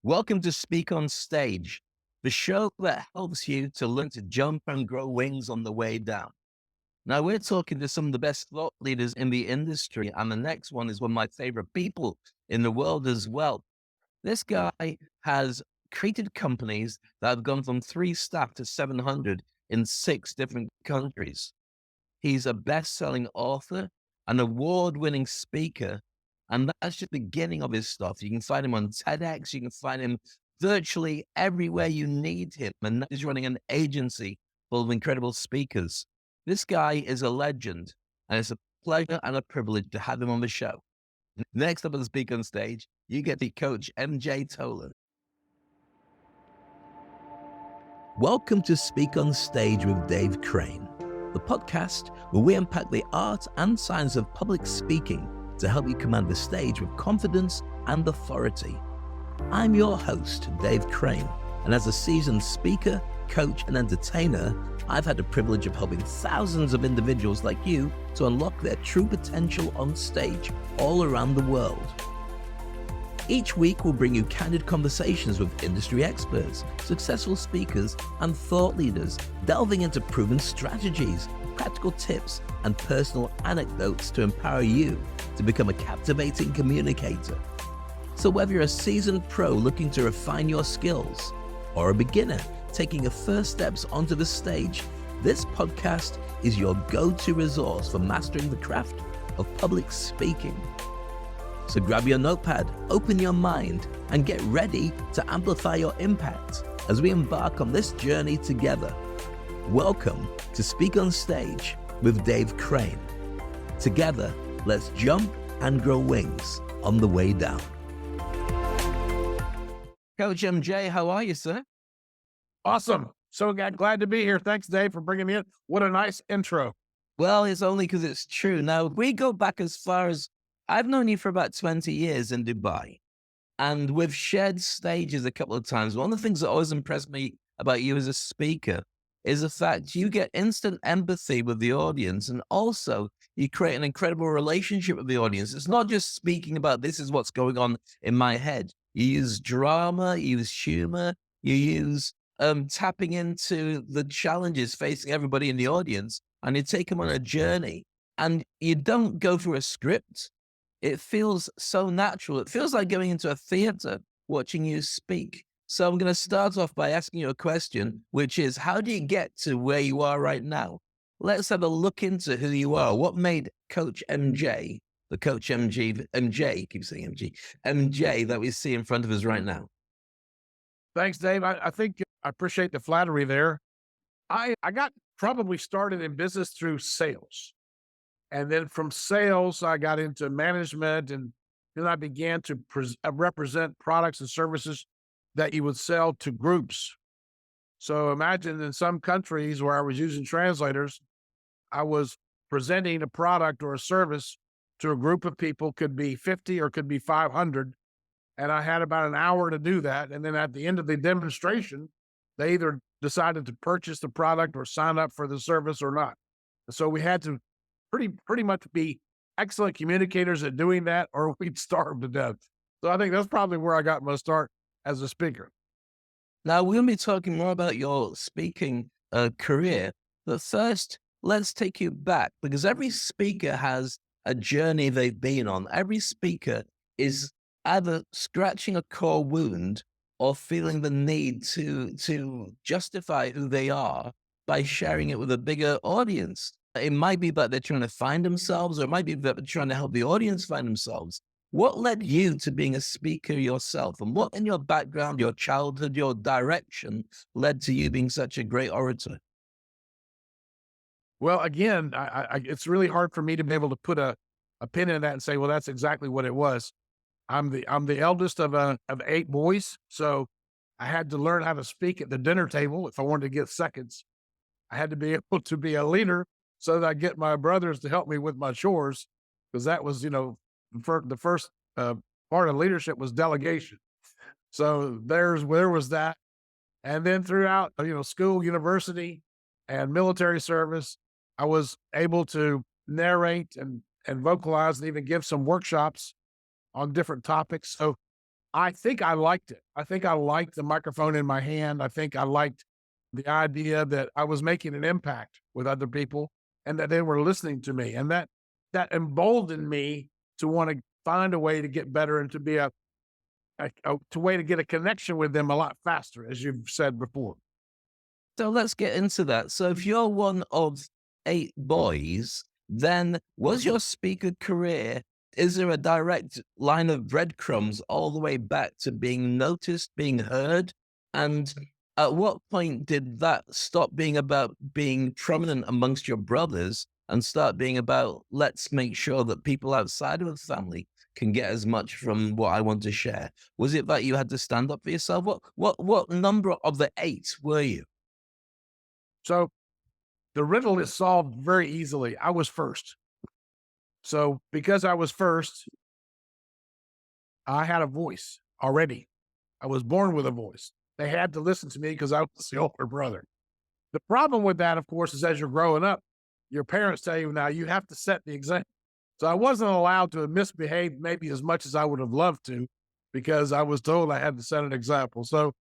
Welcome to Speak on Stage, the show that helps you to learn to jump and grow wings on the way down. Now, we're talking to some of the best thought leaders in the industry, and the next one is one of my favorite people in the world as well. This guy has created companies that have gone from 3 staff to 700 in 6 different countries. He's a best-selling author, an award-winning speaker, and that's just the beginning of his stuff. You can find him on TEDx. You can find him virtually everywhere you need him. And he's running an agency full of incredible speakers. This guy is a legend, and it's a pleasure and a privilege to have him on the show. Next up on Speak on Stage, you get the coach MJ Tolan. Welcome to Speak on Stage with Dave Crane, the podcast where we unpack the art and science of public speaking to help you command the stage with confidence and authority. I'm your host, Dave Crane, and as a seasoned speaker, coach, and entertainer, I've had the privilege of helping thousands of individuals like you to unlock their true potential on stage all around the world. Each week, we'll bring you candid conversations with industry experts, successful speakers, and thought leaders, delving into proven strategies, practical tips, and personal anecdotes to empower you to become a captivating communicator. So whether you're a seasoned pro looking to refine your skills, or a beginner taking your first steps onto the stage, this podcast is your go-to resource for mastering the craft of public speaking. So grab your notepad, open your mind, and get ready to amplify your impact as we embark on this journey together. Welcome to Speak on Stage with Dave Crane. Together, let's jump and grow wings on the way down. Coach MJ, how are you, sir? Awesome. So glad to be here. Thanks, Dave, for bringing me in. What a nice intro. Well, it's only because it's true. Now, we go back as far as I've known you for about 20 years in Dubai, and we've shared stages a couple of times. One of the things that always impressed me about you as a speaker is the fact you get instant empathy with the audience, and also you create an incredible relationship with the audience. It's not just speaking about this is what's going on in my head. You use drama, you use humor, you use tapping into the challenges facing everybody in the audience, and you take them on a journey. And you don't go through a script. It feels so natural. It feels like going into a theater watching you speak. So I'm going to start off by asking you a question, which is, how do you get to where you are right now? Let's have a look into who you are. What made Coach MJ, the Coach MJ, keep saying MJ that we see in front of us right now? Thanks, Dave. I think I appreciate the flattery there. I got probably started in business through sales. And then from sales, I got into management, and then I began to represent products and services that you would sell to groups. So imagine in some countries where I was using translators, I was presenting a product or a service to a group of people, could be 50 or could be 500. And I had about an hour to do that. And then at the end of the demonstration, they either decided to purchase the product or sign up for the service or not. So we had to pretty much be excellent communicators at doing that, or we'd starve to death. So I think that's probably where I got my start as a speaker. Now, we're going to be talking more about your speaking career, but first, let's take you back, because every speaker has a journey they've been on. Every speaker is either scratching a core wound or feeling the need to justify who they are by sharing it with a bigger audience. It might be that they're trying to find themselves, or it might be that they're trying to help the audience find themselves. What led you to being a speaker yourself? And what in your background, your childhood, your direction led to you being such a great orator? Well, again, it's really hard for me to be able to put a pin in that and say, well, that's exactly what it was. I'm the eldest of 8 boys, so I had to learn how to speak at the dinner table if I wanted to get seconds. I had to be able to be a leader so that I get my brothers to help me with my chores, because that was, the first part of leadership was delegation. So there was that. And then throughout, school, university, and military service, I was able to narrate and vocalize and even give some workshops on different topics. So I think I liked it. I think I liked the microphone in my hand. I think I liked the idea that I was making an impact with other people and that they were listening to me. And that emboldened me to want to find a way to get better and to be a way to get a connection with them a lot faster, as you've said before. So let's get into that. So if you're one of 8 boys, then was your speaker career, is there a direct line of breadcrumbs all the way back to being noticed, being heard? And at what point did that stop being about being prominent amongst your brothers and start being about, let's make sure that people outside of the family can get as much from what I want to share? Was it that you had to stand up for yourself? What number of the 8 were you? So the riddle is solved very easily. I was first. So because I was first, I had a voice already. I was born with a voice. They had to listen to me because I was the older brother. The problem with that, of course, is as you're growing up, your parents tell you now you have to set the example. So I wasn't allowed to misbehave maybe as much as I would have loved to because I was told I had to set an example. So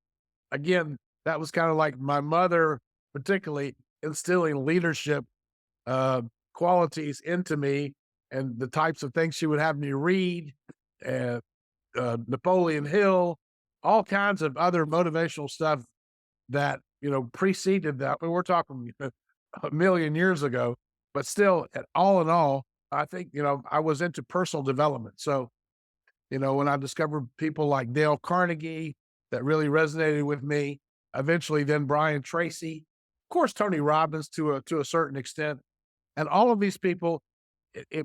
again, that was kind of like my mother, particularly instilling leadership uh, qualities into me and the types of things she would have me read, uh, Napoleon Hill, all kinds of other motivational stuff that, preceded that. But we're talking a million years ago, but still, all in all, I think, I was into personal development. So, when I discovered people like Dale Carnegie that really resonated with me, eventually then Brian Tracy, of course, Tony Robbins to a certain extent, and all of these people,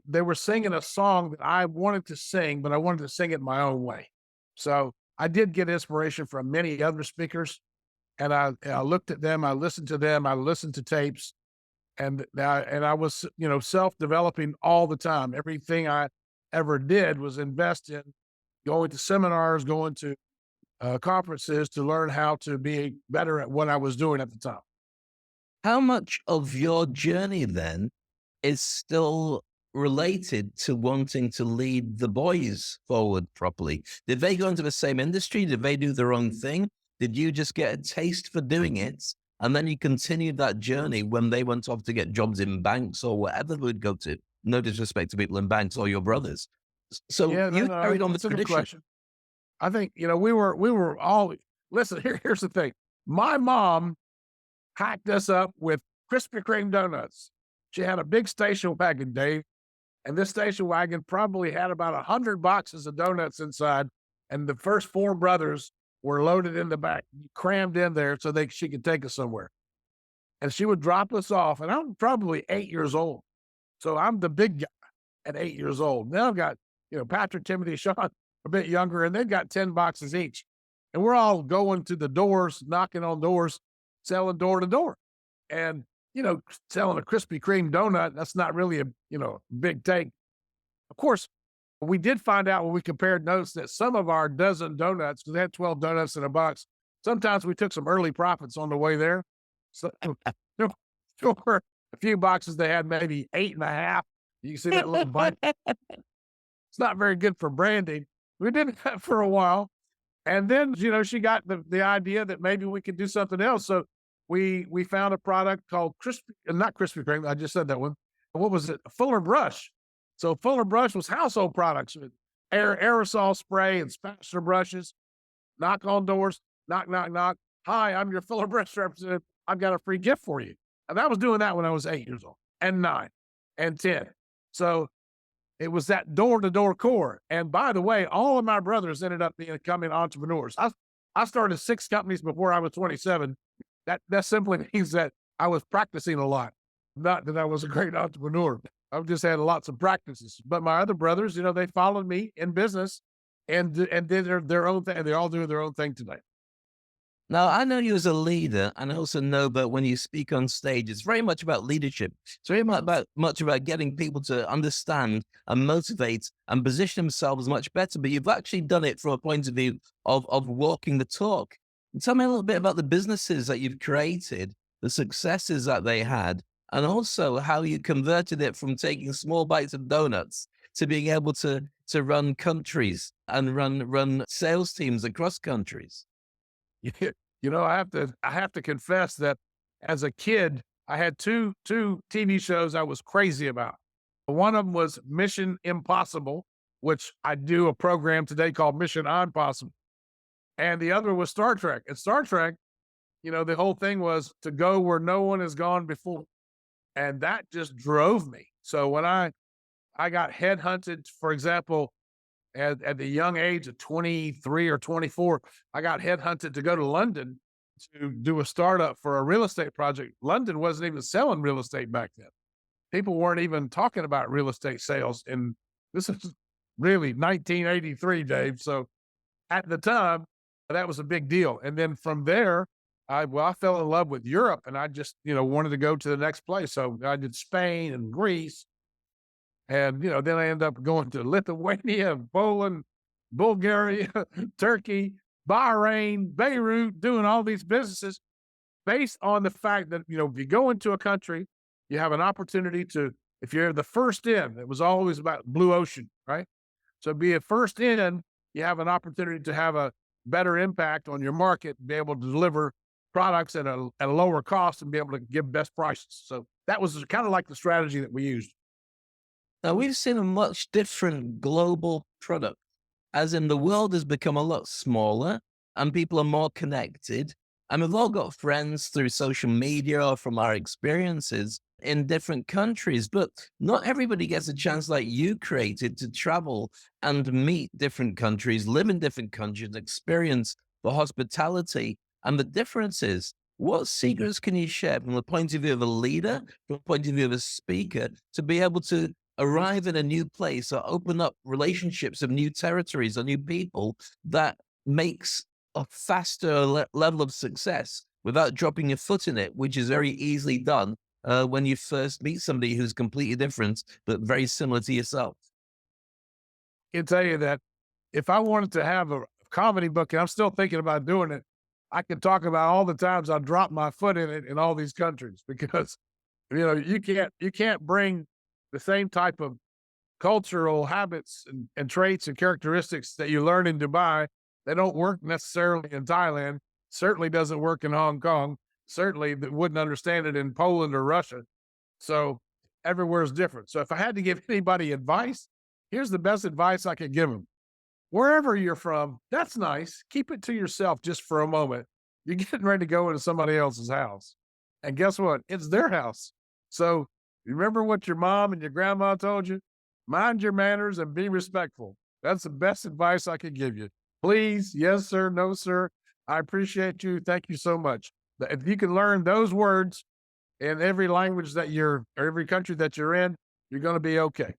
they were singing a song that I wanted to sing, but I wanted to sing it my own way. So I did get inspiration from many other speakers, and I looked at them, I listened to them, I listened to tapes, and I was, self-developing all the time. Everything I ever did was invest in going to seminars, going to conferences to learn how to be better at what I was doing at the time. How much of your journey then is still related to wanting to lead the boys forward properly? Did they go into the same industry? Did they do their own thing? Did you just get a taste for doing it? And then you continued that journey when they went off to get jobs in banks or whatever they would go to. No disrespect to people in banks or your brothers. So Yeah, no, you no, carried on the that's a good tradition. question. I think, we were all listen, here's the thing. My mom hacked us up with Krispy Kreme donuts. She had a big station wagon, Dave, and this station wagon probably had about 100 boxes of donuts inside, and the first 4 brothers were loaded in the back, crammed in there so she could take us somewhere. And she would drop us off, and I'm probably 8 years old. So I'm the big guy at 8 years old. Now I've got, Patrick, Timothy, Sean, a bit younger, and they've got 10 boxes each. And we're all going to the doors, knocking on doors, selling door to door. And, selling a Krispy Kreme donut, that's not really a, big take. Of course, we did find out when we compared notes that some of our dozen donuts, because they had 12 donuts in a box, sometimes we took some early profits on the way there. So there were a few boxes they had maybe 8.5. You can see that little bite. It's not very good for branding. We did that for a while. And then, she got the idea that maybe we could do something else. So we found a product called not Krispy Kreme. I just said that one. What was it? Fuller Brush. So Fuller Brush was household products with aerosol spray and spatula brushes. Knock on doors. Knock, knock, knock. Hi, I'm your Fuller Brush representative. I've got a free gift for you. And I was doing that when I was 8 years old and 9 and 10. So it was that door-to-door core. And by the way, all of my brothers ended up becoming entrepreneurs. I started 6 companies before I was 27. That simply means that I was practicing a lot, not that I was a great entrepreneur. I've just had lots of practices. But my other brothers, they followed me in business and did their own thing. And they all do their own thing today. Now, I know you as a leader, and I also know that when you speak on stage, it's very much about leadership. It's very much about getting people to understand and motivate and position themselves much better. But you've actually done it from a point of view of walking the talk. Tell me a little bit about the businesses that you've created, the successes that they had, and also how you converted it from taking small bites of donuts to being able to to run countries and run sales teams across countries? I have to confess that as a kid, I had two TV shows I was crazy about. One of them was Mission Impossible, which I do a program today called Mission Impossible, and the other was Star Trek. And Star Trek, the whole thing was to go where no one has gone before, and that just drove me. So when I got headhunted, for example, at the young age of 23 or 24, I got headhunted to go to London to do a startup for a real estate project. London wasn't even selling real estate back then. People weren't even talking about real estate sales. And this is really 1983, Dave. So at the time, that was a big deal. And then from there, I fell in love with Europe, and I just, wanted to go to the next place. So I did Spain and Greece, and, then I ended up going to Lithuania, Poland, Bulgaria, Turkey, Bahrain, Beirut, doing all these businesses based on the fact that, if you go into a country, you have an opportunity to, if you're the first in, it was always about blue ocean, right? So be a first in, you have an opportunity to have a better impact on your market, be able to deliver products at a lower cost and be able to give best prices. So that was kind of like the strategy that we used. Now, we've seen a much different global product, as in the world has become a lot smaller and people are more connected. And we've all got friends through social media or from our experiences in different countries, but not everybody gets a chance like you created to travel and meet different countries, live in different countries, experience the hospitality and the differences. What secrets can you share from the point of view of a leader, from the point of view of a speaker, to be able to arrive in a new place or open up relationships of new territories or new people that makes a faster level of success without dropping your foot in it, which is very easily done when you first meet somebody who's completely different but very similar to yourself? I can tell you that if I wanted to have a comedy book, and I'm still thinking about doing it, I could talk about all the times I dropped my foot in it in all these countries because you can't bring the same type of cultural habits and traits and characteristics that you learn in Dubai. They don't work necessarily in Thailand. Certainly doesn't work in Hong Kong. Certainly wouldn't understand it in Poland or Russia. So everywhere is different. So if I had to give anybody advice, here's the best advice I could give them. Wherever you're from, that's nice. Keep it to yourself just for a moment. You're getting ready to go into somebody else's house. And guess what? It's their house. So remember what your mom and your grandma told you? Mind your manners and be respectful. That's the best advice I could give you. Please, yes, sir, no, sir. I appreciate you. Thank you so much. If you can learn those words in every language or every country that you're in, you're going to be okay.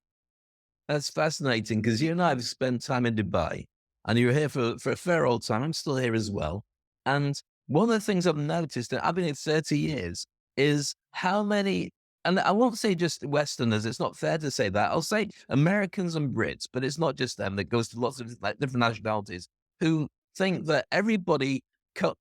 That's fascinating because you and I have spent time in Dubai and you were here for a fair old time. I'm still here as well. And one of the things I've noticed, and I've been here 30 years, is how many, and I won't say just Westerners, it's not fair to say that. I'll say Americans and Brits, but it's not just them. That goes to lots of different nationalities who think that everybody co-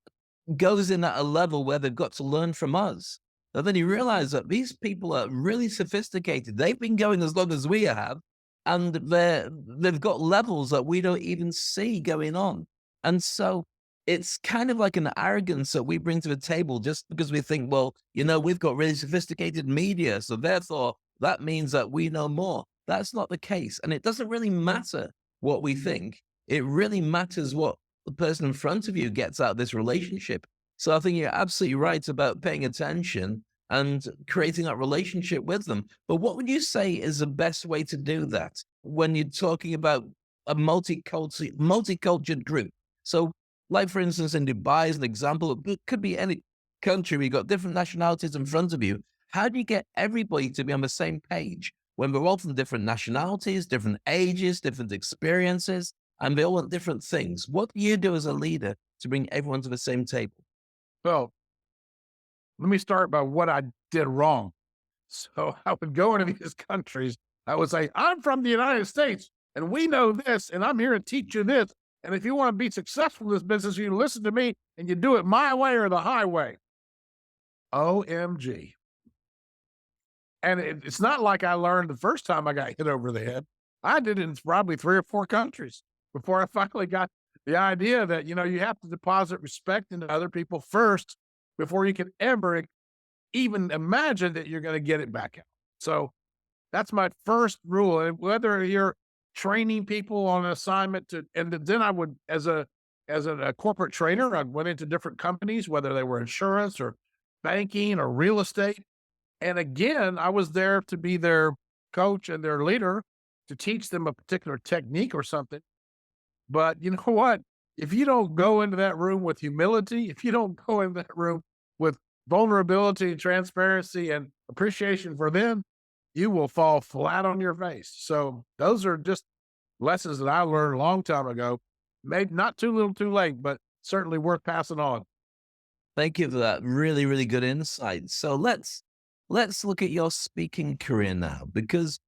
goes in at a level where they've got to learn from us. And then you realize that these people are really sophisticated. They've been going as long as we have, and they've got levels that we don't even see going on. And so it's kind of like an arrogance that we bring to the table just because we think, well, we've got really sophisticated media, so therefore that means that we know more. That's not the case. And it doesn't really matter what we think. It really matters what the person in front of you gets out of this relationship. So I think you're absolutely right about paying attention and creating that relationship with them. But what would you say is the best way to do that when you're talking about a multicultural group? So, like for instance, in Dubai, as an example, it could be any country. We've got different nationalities in front of you. How do you get everybody to be on the same page when we're all from different nationalities, different ages, different experiences, and they all want different things? What do you do as a leader to bring everyone to the same table? Well, let me start by what I did wrong. So I would go into these countries. I would say, I'm from the United States and we know this, and I'm here to teach you this. And if you want to be successful in this business, you listen to me and you do it my way or the highway. OMG. And it's not like I learned the first time I got hit over the head. I did it in probably 3 or 4 countries before I finally got the idea that, you have to deposit respect into other people first before you can ever even imagine that you're gonna get it back out. So, that's my first rule, and whether you're training people on an assignment to and then I would as a corporate trainer, I went into different companies, whether they were insurance or banking or real estate, and again, I was there to be their coach and their leader to teach them a particular technique or something. But you know what? If you don't go into that room with humility, if you don't go in that room with vulnerability, transparency, and appreciation for them, you will fall flat on your face. So those are just lessons that I learned a long time ago. Maybe not too little too late, but certainly worth passing on. Thank you for that really, really good insight. So let's look at your speaking career now, because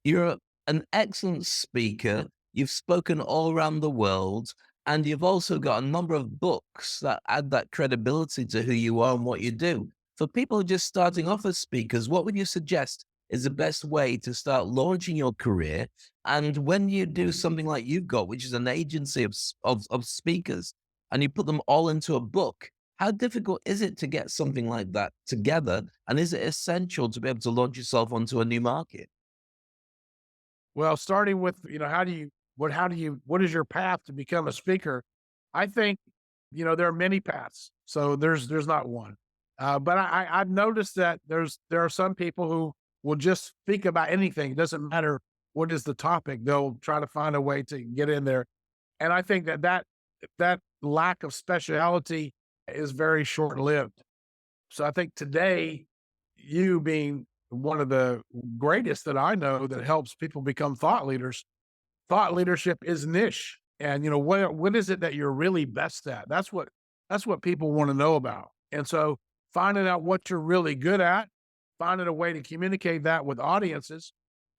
you're an excellent speaker. You've spoken all around the world, and you've also got a number of books that add that credibility to who you are and what you do. For people who are just starting off as speakers, what would you suggest is the best way to start launching your career? And when you do something like you've got, which is an agency of speakers, and you put them all into a book, how difficult is it to get something like that together? And is it essential to be able to launch yourself onto a new market? Well, starting with, what is your path to become a speaker? I think, there are many paths. So there's not one. But I've noticed that there are some people who will just speak about anything. It doesn't matter what is the topic. They'll try to find a way to get in there. And I think that lack of speciality is very short-lived. So I think today, you being one of the greatest that I know that helps people become thought leaders, thought leadership is niche. And what is it that you're really best at? That's what people want to know about. And so finding out what you're really good at, finding a way to communicate that with audiences.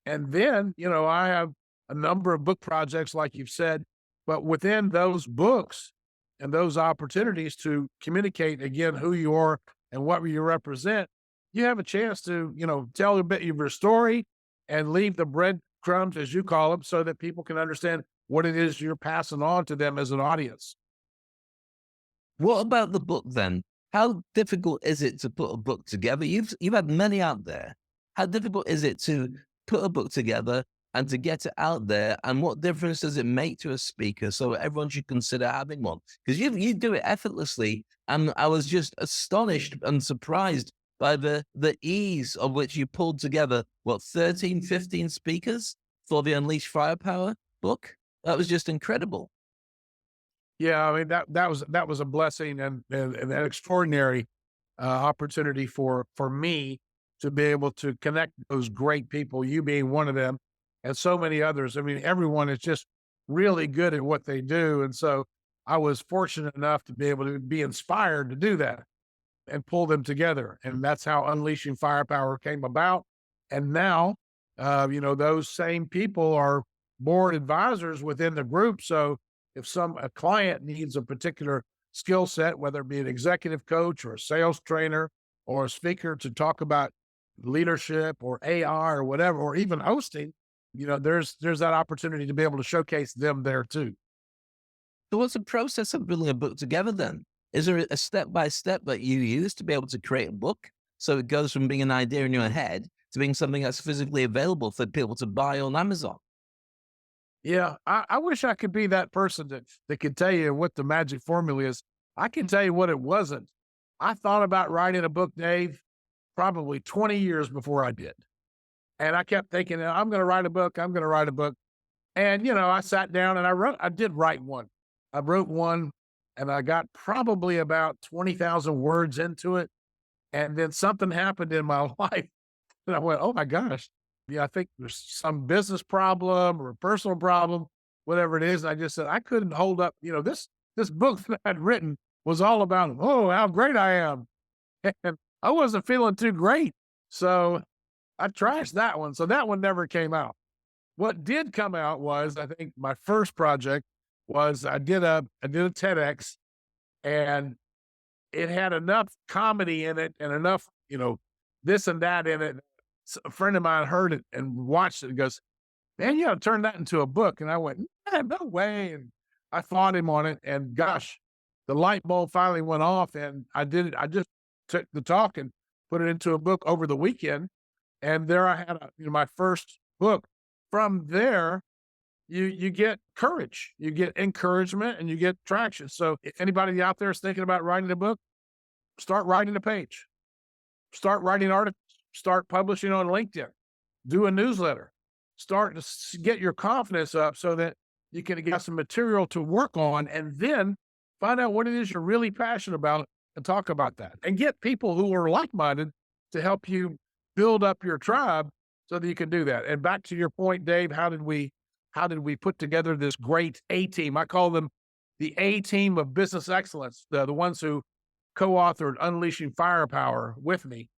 And then, I have a number of book projects, like you've said, but within those books and those opportunities to communicate again who you are and what you represent, you have a chance to, tell a bit of your story and leave the breadcrumbs, as you call them, so that people can understand what it is you're passing on to them as an audience. What about the book then? How difficult is it to put a book together? You've had many out there. How difficult is it to put a book together and to get it out there? And what difference does it make to a speaker so everyone should consider having one? Because you do it effortlessly, and I was just astonished and surprised by the ease of which you pulled together, what, 13, 15 speakers for the Unleash Firepower book? That was just incredible. Yeah, I mean, that was a blessing and an extraordinary, opportunity for me to be able to connect those great people, you being one of them, and so many others. I mean, everyone is just really good at what they do, and so I was fortunate enough to be able to be inspired to do that and pull them together, and that's how Unleashing Firepower came about. And now, those same people are board advisors within the group. So if a client needs a particular skill set, whether it be an executive coach or a sales trainer or a speaker to talk about leadership or AI or whatever, or even hosting, there's that opportunity to be able to showcase them there too. So what's the process of building a book together then? Is there a step by step that you use to be able to create a book? So it goes from being an idea in your head to being something that's physically available for people to buy on Amazon. Yeah, I wish I could be that person that could tell you what the magic formula is. I can tell you what it wasn't. I thought about writing a book, Dave, probably 20 years before I did. And I kept thinking, I'm going to write a book. I'm going to write a book. And, I sat down and I did write one. I wrote one and I got probably about 20,000 words into it. And then something happened in my life. And I went, "Oh my gosh. Yeah, I think there's some business problem or a personal problem, whatever it is." And I just said, I couldn't hold up. This book that I'd written was all about, oh, how great I am. And I wasn't feeling too great. So I trashed that one. So that one never came out. What did come out was, I think my first project was I did a TEDx, and it had enough comedy in it and enough, this and that in it. A friend of mine heard it and watched it and goes, man, you got to turn that into a book. And I went, man, no way. And I fought him on it. And gosh, the light bulb finally went off and I did it. I just took the talk and put it into a book over the weekend. And there I had my first book. From there, you get courage, you get encouragement, and you get traction. So if anybody out there is thinking about writing a book, start writing a page, start writing articles, start publishing on LinkedIn, do a newsletter, start to get your confidence up so that you can get some material to work on, and then find out what it is you're really passionate about and talk about that, and get people who are like-minded to help you build up your tribe so that you can do that. And back to your point, Dave, how did we put together this great A team? I call them the A team of business excellence, the ones who co-authored Unleashing Firepower with me.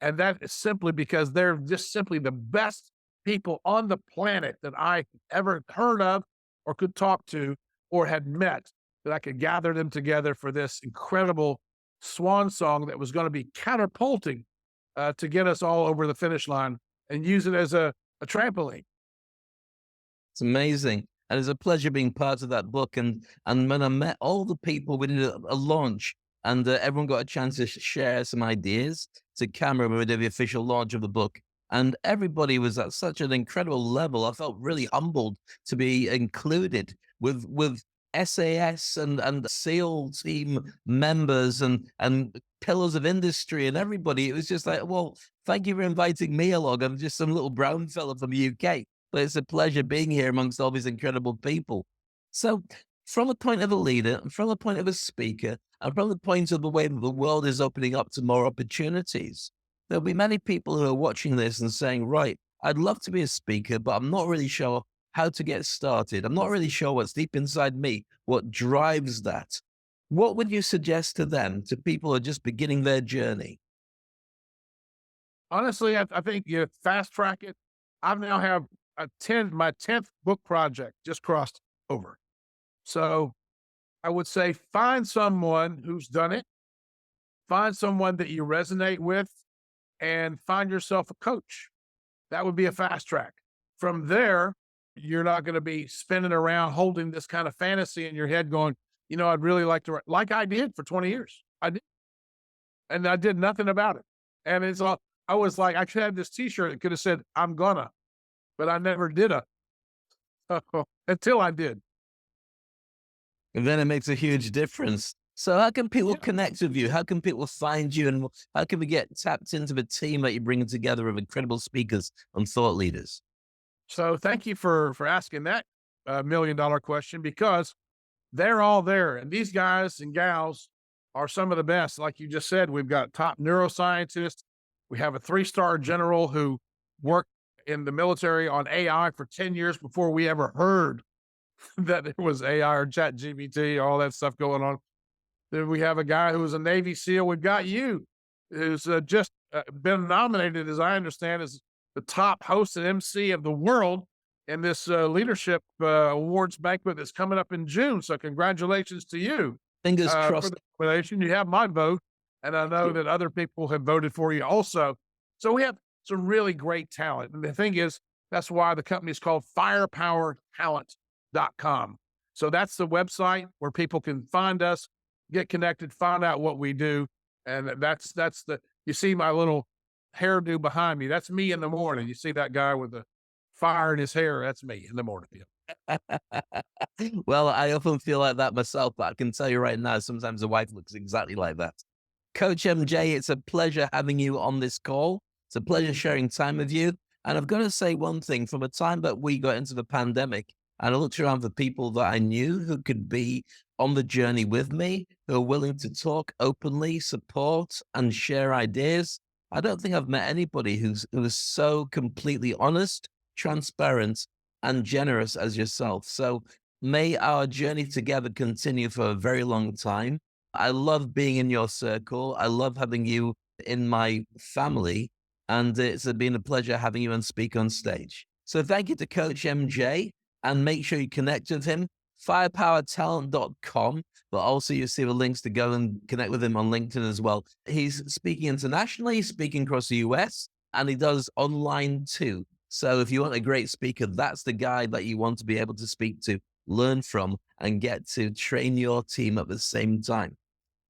And that is simply because they're just simply the best people on the planet that I ever heard of or could talk to or had met, that I could gather them together for this incredible swan song that was going to be catapulting to get us all over the finish line and use it as a trampoline. It's amazing. And it's a pleasure being part of that book. And when I met all the people, we did a launch, and everyone got a chance to share some ideas to camera when we did the official launch of the book. And everybody was at such an incredible level. I felt really humbled to be included with SAS and SEAL team members and pillars of industry and everybody. It was just like, well, thank you for inviting me along. I'm just some little brown fella from the UK. But it's a pleasure being here amongst all these incredible people. So, from the point of a leader, and from the point of a speaker, and from the point of the way that the world is opening up to more opportunities, there'll be many people who are watching this and saying, right, I'd love to be a speaker, but I'm not really sure how to get started. I'm not really sure what's deep inside me, what drives that. What would you suggest to them, to people who are just beginning their journey? Honestly, I think you fast track it. I now have my 10th book project just crossed over. So I would say find someone who's done it, find someone that you resonate with, and find yourself a coach. That would be a fast track. From there, you're not going to be spinning around holding this kind of fantasy in your head going, I'd really like to write, like I did for 20 years. I did. And I did nothing about it. And it's all, I was like, I could have this t-shirt that could have said, I'm gonna, but I never did until I did. And then it makes a huge difference. So how can people Yeah. connect with you? How can people find you? And how can we get tapped into the team that you're bringing together of incredible speakers and thought leaders? So thank you for asking that $1 million question, because they're all there. And these guys and gals are some of the best. Like you just said, we've got top neuroscientists. We have a 3-star general who worked in the military on AI for 10 years before we ever heard that there was AI or chat GPT, all that stuff going on. Then we have a guy who was a Navy SEAL. We've got you, who's just been nominated, as I understand, as the top host and MC of the world in this leadership awards banquet that's coming up in June. So congratulations to you Fingers for crossed. the nomination. You have my vote, and I know that other people have voted for you also. So we have some really great talent. And the thing is, that's why the company is called firepowertalent.com. So that's the website where people can find us, get connected, find out what we do. And you see my little hairdo behind me. That's me in the morning. You see that guy with the fire in his hair. That's me in the morning. Well, I often feel like that myself, but I can tell you right now, sometimes the wife looks exactly like that. Coach MJ, it's a pleasure having you on this call. It's a pleasure sharing time with you. And I've got to say one thing, from the time that we got into the pandemic, and I looked around for people that I knew who could be on the journey with me, who are willing to talk openly, support, and share ideas. I don't think I've met anybody who is so completely honest, transparent, and generous as yourself. So may our journey together continue for a very long time. I love being in your circle. I love having you in my family. And it's been a pleasure having you and Speak on Stage. So thank you to Coach MJ, and make sure you connect with him, firepowertalent.com, but also you see the links to go and connect with him on LinkedIn as well. He's speaking internationally, speaking across the US, and he does online too. So if you want a great speaker, that's the guy that you want to be able to speak to, learn from, and get to train your team at the same time.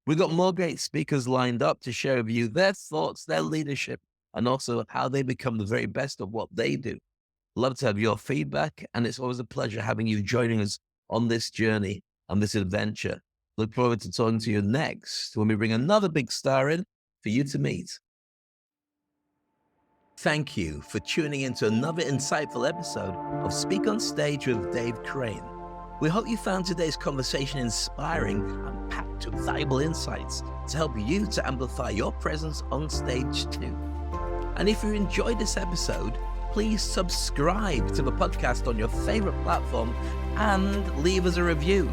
We've got more great speakers lined up to share with you their thoughts, their leadership, and also how they become the very best of what they do. Love to have your feedback, and it's always a pleasure having you joining us on this journey and this adventure. Look forward to talking to you next when we bring another big star in for you to meet. Thank you for tuning into another insightful episode of Speak on Stage with Dave Crane. We hope you found today's conversation inspiring and packed with valuable insights to help you to amplify your presence on stage too. And if you enjoyed this episode, please subscribe to the podcast on your favorite platform and leave us a review.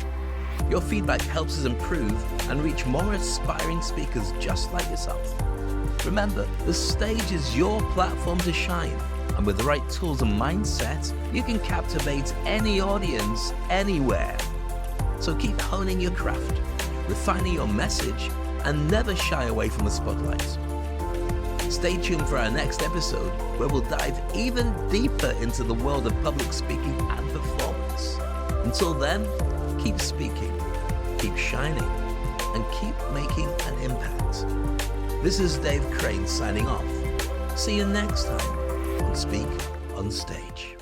Your feedback helps us improve and reach more aspiring speakers just like yourself. Remember, the stage is your platform to shine, and with the right tools and mindset, you can captivate any audience anywhere. So keep honing your craft, refining your message, and never shy away from the spotlight. Stay tuned for our next episode, where we'll dive even deeper into the world of public speaking and performance. Until then, keep speaking, keep shining, and keep making an impact. This is Dave Crane signing off. See you next time on Speak on Stage.